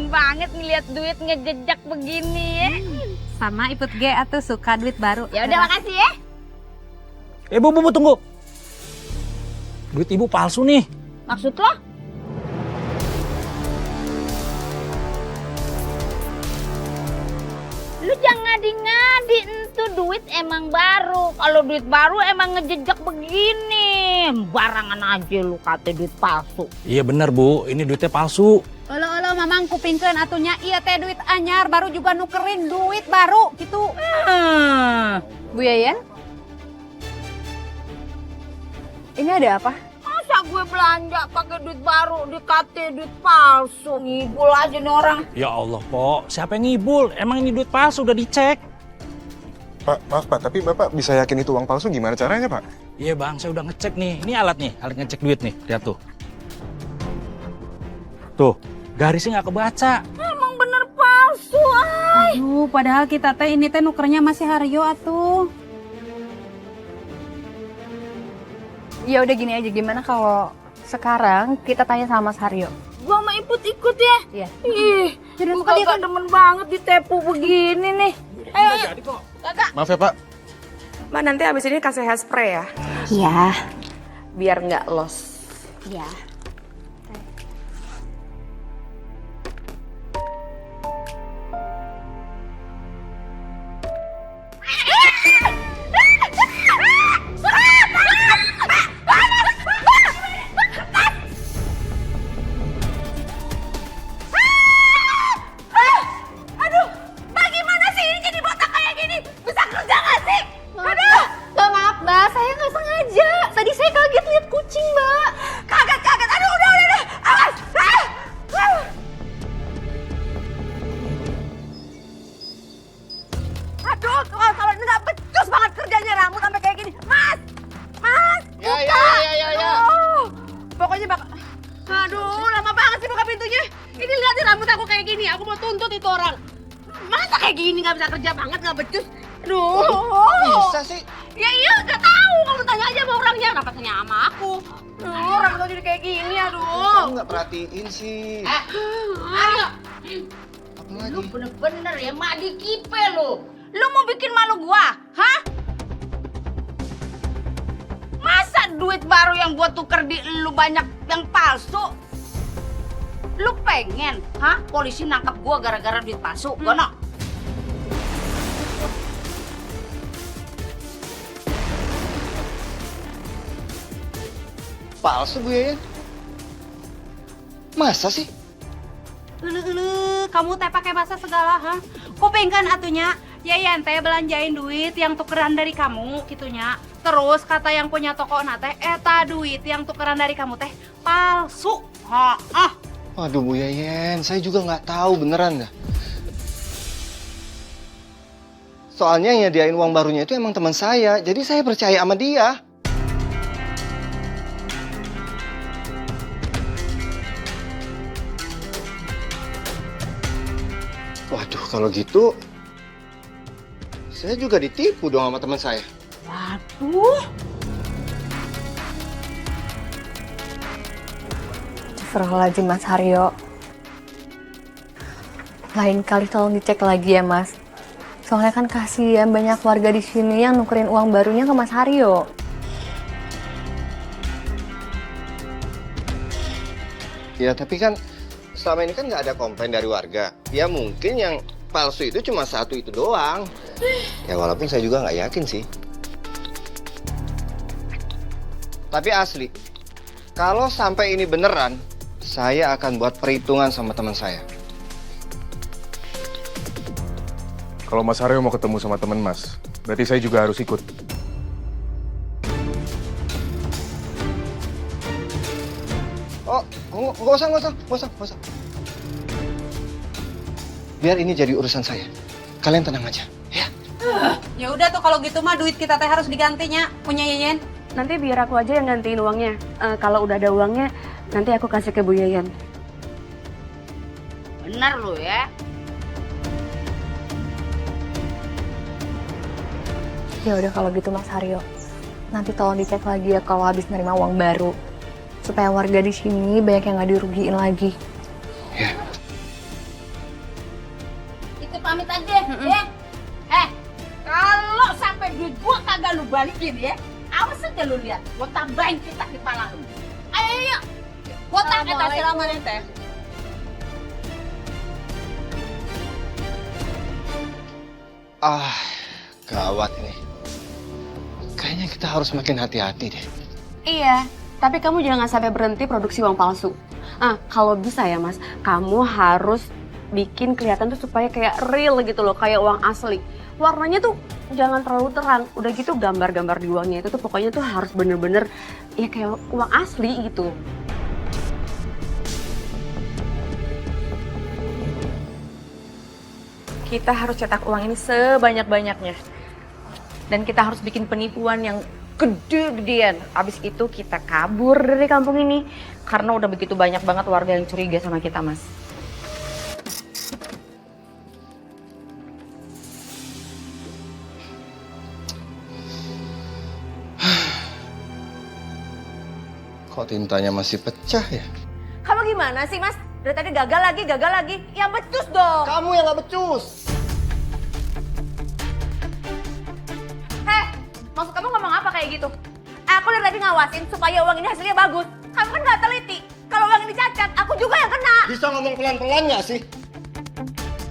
demen banget ngeliat duit ngejejak begini ya. Sama Iput G atuh suka duit baru. Ya udah makasih ya. Bu, tunggu. Duit ibu palsu nih. Maksud lo? Lu jangan ngadi-ngadi, itu duit emang baru. Kalau duit baru emang ngejejak begini. Barangan aja lu kata duit palsu. Iya bener Bu, ini duitnya palsu. Olo mamang kupingkeun atunya iya teh duit anyar baru juga nukerin duit baru gitu. Bu Yayan? Ini ada apa? Masa gue belanja pakai duit baru dikata duit palsu? Ngibul aja nih orang. Ya Allah Pok, siapa yang ngibul? Emang ini duit palsu udah dicek. Pak, maaf Pak, tapi Bapak bisa yakin itu uang palsu gimana caranya Pak? Iya Bang, saya udah ngecek nih. Ini alat ngecek duit nih. Lihat tuh. Tuh, garisnya nggak kebaca. Emang bener palsu, ay. Aduh, padahal kita teh ini teh nukernya masih Haryo atuh. Ya udah gini aja, gimana kalau sekarang kita tanya sama Mas Haryo? Gua mau ikut ya. Iya. Ih, Jadi gua kagak demen banget ditepu begini nih. Ayo. Maaf ya Pak. Mbak, nanti abis ini kasih hairspray ya, Iya. biar nggak los. Iya. Bagaimana sih ini jadi botak kayak gini? Bisa kerja nggak sih? Aduh. Maaf Mbak, saya nggak sengaja. Tadi saya kaget lihat kucing Mbak. Kaget. Aduh, udah. Awas. Aduh, kalau ini nggak becus banget kerjanya rambut sampai kayak gini. Mas. Ya. Pokoknya aduh, lama banget sih buka pintunya. Ini lihat nih rambut aku kayak gini. Aku mau tuntut itu orang. Masa kayak gini nggak bisa kerja banget, nggak becus? Aduh. Bisa sih. Ya iya, nggak tahu. Kamu tanya aja sama orangnya. Kenapa tanya sama aku? Aduh, rambut aku jadi kayak gini, aduh. Kamu nggak perhatiin sih. Ayo. Apa Lu lagi? bener-bener ya, mak dikipe lu. Lu mau bikin malu gua, hah? Masa duit baru yang gua tuker di lu banyak yang palsu? Lu pengen, hah? Polisi nangkap gua gara-gara duit palsu, gono? Palsu Bu Yayan? Masa sih? Kamu teh pakai bahasa segala, ha? Kupingkeun atunya. Yayan teh belanjain duit yang tukeran dari kamu gitunya. Terus kata yang punya toko teh, eta duit yang tukeran dari kamu teh palsu. Waduh Bu Yayan, saya juga nggak tahu beneran dah. Soalnya yang nyediain uang barunya itu emang teman saya, jadi saya percaya sama dia. Waduh, kalau gitu saya juga ditipu dong sama teman saya. Waduh. Astagfirullahaladzim Mas Haryo. Lain kali tolong dicek lagi ya Mas. Soalnya kan kasihan banyak warga di sini yang nukerin uang barunya ke Mas Haryo. Ya tapi kan selama ini kan nggak ada komplain dari warga. Ya mungkin yang palsu itu cuma satu itu doang. Ya walaupun saya juga nggak yakin sih. Tapi asli, kalau sampai ini beneran, saya akan buat perhitungan sama teman saya. Kalau Mas Haryo mau ketemu sama teman Mas, berarti saya juga harus ikut. Oh, nggak usah. Biar ini jadi urusan saya. Kalian tenang aja, ya. Ya udah tuh kalau gitu mah duit kita teh harus digantinya punya Yayan. Nanti biar aku aja yang gantiin uangnya. Kalau udah ada uangnya, nanti aku kasih ke Bu Yayan. Bener lu ya. Ya udah kalau gitu Mas Haryo. Nanti tolong dicek lagi ya kalau habis nerima uang baru. Supaya warga di sini banyak yang nggak dirugiin lagi. Ya. pamit aja, ya. Kalau sampai duit gua kagak lu balikin ya, awas aja lu lihat, gua tambahin kita di pala lu. Ayo, gua tak kata selamat teh. Gawat ini. Kayaknya kita harus makin hati-hati deh. Iya, tapi kamu jangan sampai berhenti produksi uang palsu. Kalau bisa ya mas, kamu harus bikin kelihatan tuh supaya kayak real gitu loh, kayak uang asli. Warnanya tuh jangan terlalu terang. Udah gitu gambar-gambar di uangnya itu tuh pokoknya tuh harus bener-bener ya kayak uang asli gitu. Kita harus cetak uang ini sebanyak-banyaknya. Dan kita harus bikin penipuan yang gede-gedean. Abis itu kita kabur dari kampung ini. Karena udah begitu banyak banget warga yang curiga sama kita, Mas. Kok tintanya masih pecah ya? Kamu gimana sih, Mas? Dari tadi gagal lagi. Yang becus dong. Kamu yang gak becus. Maksud kamu ngomong apa kayak gitu? Aku dari tadi ngawasin supaya uang ini hasilnya bagus. Kamu kan gak teliti. Kalau uang ini cacat, aku juga yang kena. Bisa ngomong pelan-pelan gak sih?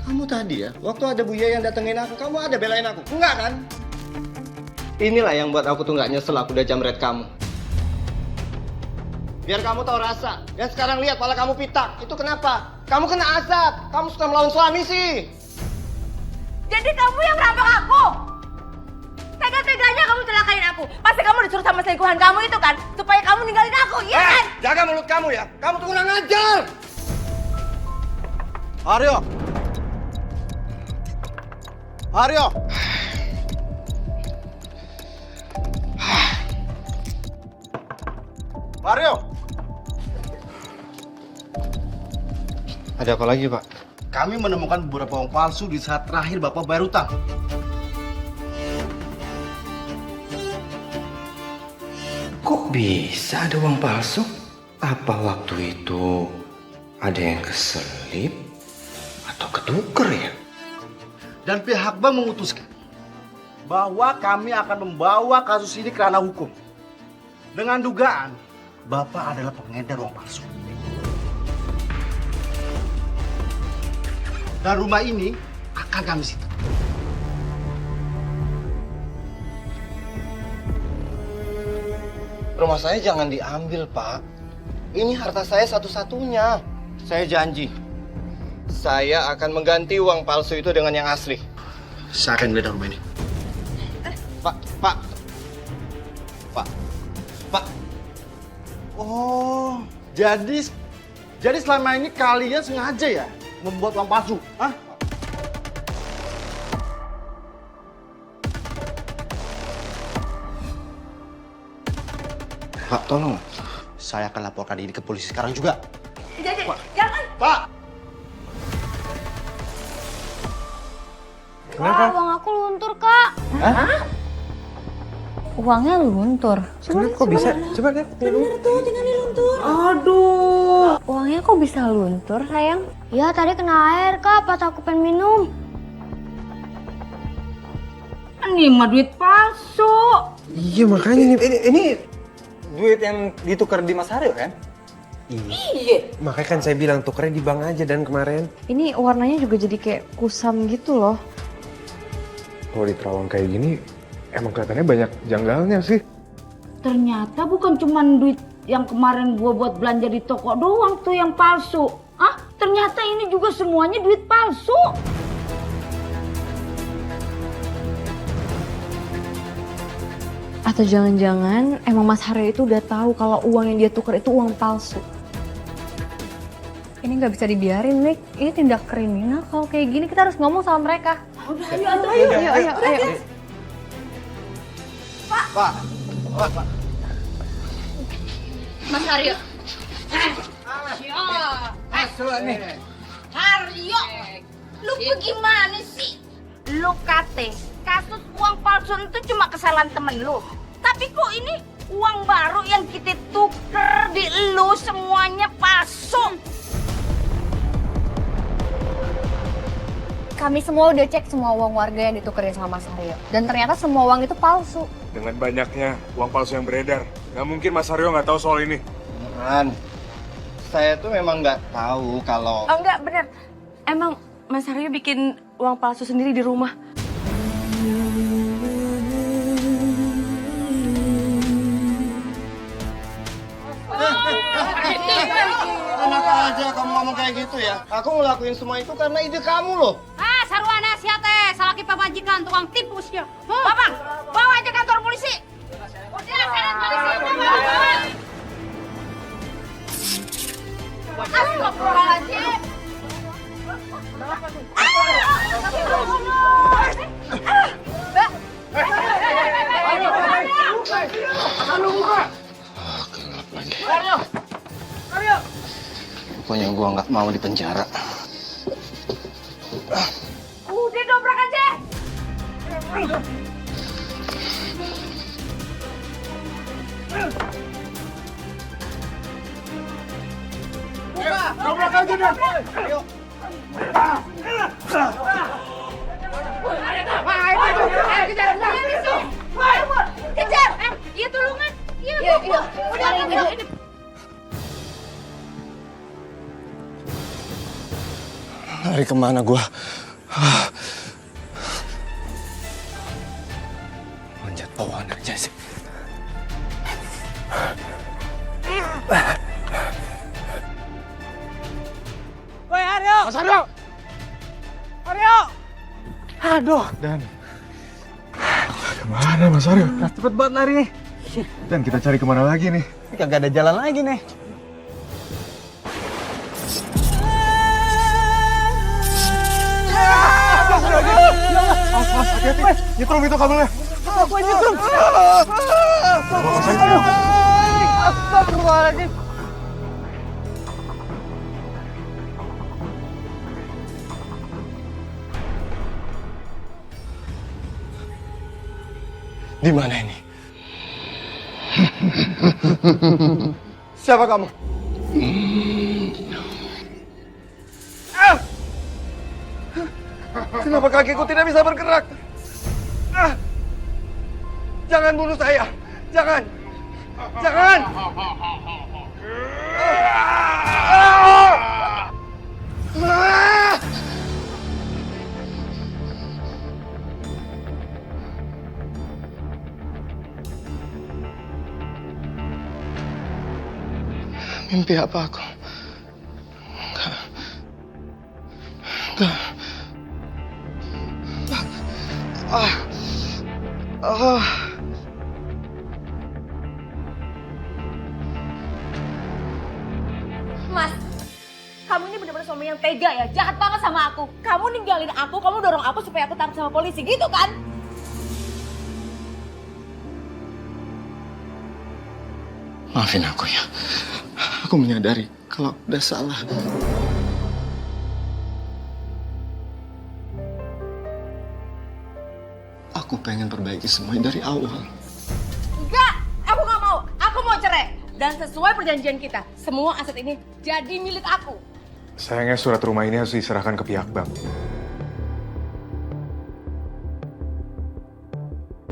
Kamu tadi ya, waktu ada Buya yang datengin aku, kamu ada belain aku? Enggak kan? Inilah yang buat aku tuh gak nyesel aku udah jamret kamu. Biar kamu tahu rasa. Dan sekarang lihat pala kamu pitak. Itu kenapa? Kamu kena azab. Kamu suka melawan suami sih. Jadi kamu yang merampok aku? Tega-teganya kamu celakain aku. Pasti kamu disuruh sama selingkuhan kamu itu kan? Supaya kamu ninggalin aku, iya kan? Jaga mulut kamu ya. Kamu tuh kurang ajar. Aryo! Aryo! Mario! Ada apa lagi, Pak? Kami menemukan beberapa uang palsu di saat terakhir Bapak bayar utang. Kok bisa ada uang palsu? Apa waktu itu ada yang keselip atau ketuker ya? Dan pihak bank memutuskan bahwa kami akan membawa kasus ini ke ranah hukum. Dengan dugaan Bapak adalah pengedar uang palsu. Dan rumah ini akan kami sita. Rumah saya jangan diambil, Pak. Ini harta saya satu-satunya. Saya janji. Saya akan mengganti uang palsu itu dengan yang asli. Saya akan geledah rumah ini. Pak. Oh, jadi selama ini kalian sengaja ya membuat uang palsu? Hah? Pak, tolong. Saya akan laporkan ini ke polisi sekarang juga. Jangan. Pak! Kak, uang aku luntur, Kak. Hah? Uangnya luntur. Kenapa kok bisa? Coba lihat. Aduh. Uangnya kok bisa luntur, sayang? Ya, tadi kena air, Kak, pas aku pengen minum. Ini mah duit palsu. Iya makanya ini duit yang ditukar di Mas Haryo kan? Iya. Makanya kan saya bilang tukernya di bank aja dan kemarin. Ini warnanya juga jadi kayak kusam gitu loh. Kalau di terawang kayak gini, emang kelihatannya banyak janggalnya sih. Ternyata bukan cuma duit yang kemarin gua buat belanja di toko doang tuh yang palsu. Ternyata ini juga semuanya duit palsu. Atau jangan-jangan emang Mas Haryo itu udah tahu kalau uang yang dia tukar itu uang palsu. Ini nggak bisa dibiarin, Nick. Ini tindak kriminal. Kalau kayak gini kita harus ngomong sama mereka. Udah, ayo. Pak! Mas Haryo. Haryo. Lu bagaimana sih? Lu kate kasus uang palsu itu cuma kesalahan temen lu. Tapi kok ini uang baru yang kita tuker di lu semuanya palsu. Kami semua udah cek semua uang warga yang ditukerin sama Mas Aryo. Dan ternyata semua uang itu palsu. Dengan banyaknya uang palsu yang beredar, nggak mungkin Mas Aryo nggak tahu soal ini. Beneran. Saya tuh memang nggak tahu kalau... Oh enggak, bener. Emang Mas Aryo bikin uang palsu sendiri di rumah. Enak aja kamu ngomong kayak gitu ya. Aku ngelakuin semua itu karena ide kamu loh. Ah, sarwana sia teh, salaki pamajikan tukang tipu sia. Babang, bawa aja kantor polisi. Udah, kantor polisi, bawa. Astagfirullahaladzim. Pokoknya gua nggak mau di penjara. Udah dobrak aja. Dobrak aja deh. Ayo. Kejar. Iya tulungan. Iya. Udah. Lari kemana gua? Manjat pohon aja sih. Woi Aryo! Mas Aryo! Aryo! Aduh, Dan. Kemana Mas Aryo? Cepet banget lari nih. Dan kita cari kemana lagi nih? Kagak ada jalan lagi nih. Mas, hati-hati. Nyetrum itu kabelnya. Apa nyetrum? Astagfirullahaladzim. Di mana ini? Siapa kamu? Kenapa kakiku tidak bisa bergerak? Jangan bunuh saya! Jangan! Jangan! Mimpi apa aku? Enggak. Mas, kamu ini benar-benar suami yang tega ya, jahat banget sama aku. Kamu ninggalin aku, kamu dorong aku supaya aku tangkap sama polisi, gitu kan? Maafin aku ya. Aku menyadari kalau udah salah. Aku pengen perbaiki semuanya dari awal. Enggak, aku nggak mau. Aku mau cerai. Dan sesuai perjanjian kita, semua aset ini jadi milik aku. Sayangnya surat rumah ini harus diserahkan ke pihak bank.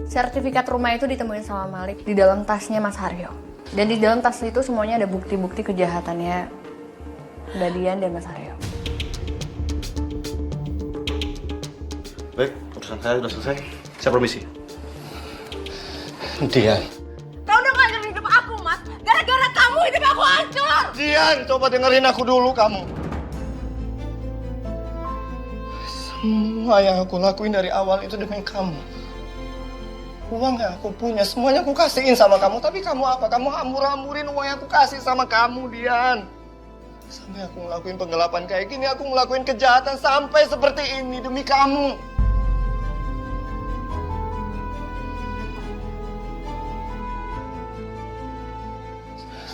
Sertifikat rumah itu ditemuin sama Malik di dalam tasnya Mas Haryo. Dan di dalam tas itu semuanya ada bukti-bukti kejahatannya Mbak Dian dan Mas Haryo. Baik, urusan saya sudah selesai. Saya permisi. Dian. Kau udah ngancurin hidup aku, Mas. Gara-gara kamu hidup aku hancur. Dian, coba dengerin aku dulu kamu. Semua yang aku lakuin dari awal itu demi kamu. Uang yang aku punya, semuanya aku kasihin sama kamu. Tapi kamu apa? Kamu hambur-hamburin uang yang aku kasih sama kamu, Dian. Sampai aku ngelakuin penggelapan kayak gini, aku ngelakuin kejahatan sampai seperti ini demi kamu.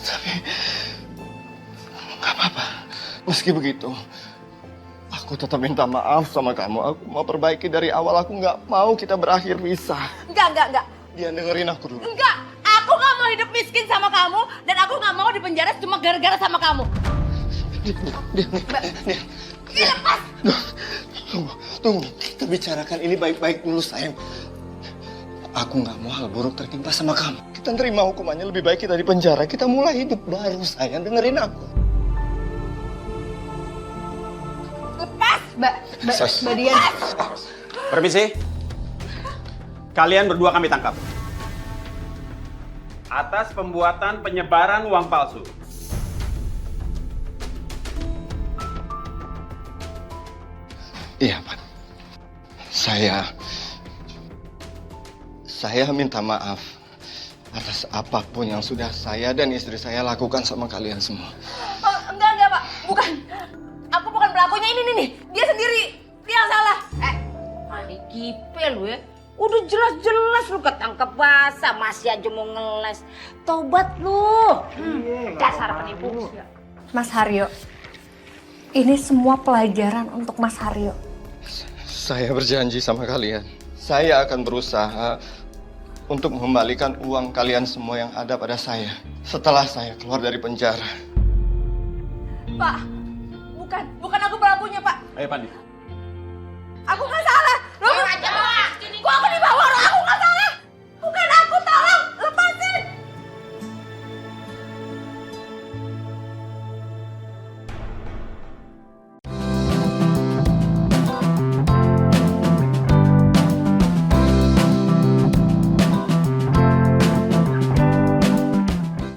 Tapi, gak apa-apa. Meski begitu, aku tetap minta maaf sama kamu. Aku mau perbaiki dari awal. Aku nggak mau kita berakhir pisah. Enggak. Dia dengerin aku dulu. Enggak, aku nggak mau hidup miskin sama kamu. Dan aku nggak mau di penjara cuma gara-gara sama kamu. Dia. Lepas. Tunggu, kita bicarakan ini baik-baik dulu sayang. Aku nggak mau hal buruk tertimpa sama kamu. Kita terima hukumannya, lebih baik kita di penjara. Kita mulai hidup baru sayang, dengerin aku. Mbak Dian. Permisi. Kalian berdua kami tangkap. Atas pembuatan penyebaran uang palsu. Iya, Pak. Saya minta maaf atas apapun yang sudah saya dan istri saya lakukan sama kalian semua. Oh, enggak, Pak. Bukan. Aku bukan pelakunya ini nih. Dia sendiri. Dia yang salah. Adik kipe lu ya. Udah jelas-jelas lu ketangkep basah. Masih aja mau ngeles. Tobat lu. Dasar penipu. Mas Haryo, ini semua pelajaran untuk Mas Haryo. Saya berjanji sama kalian. Saya akan berusaha untuk mengembalikan uang kalian semua yang ada pada saya setelah saya keluar dari penjara. Pak, bukan aku pelakunya, Pak. Ayo Pandi. Aku nggak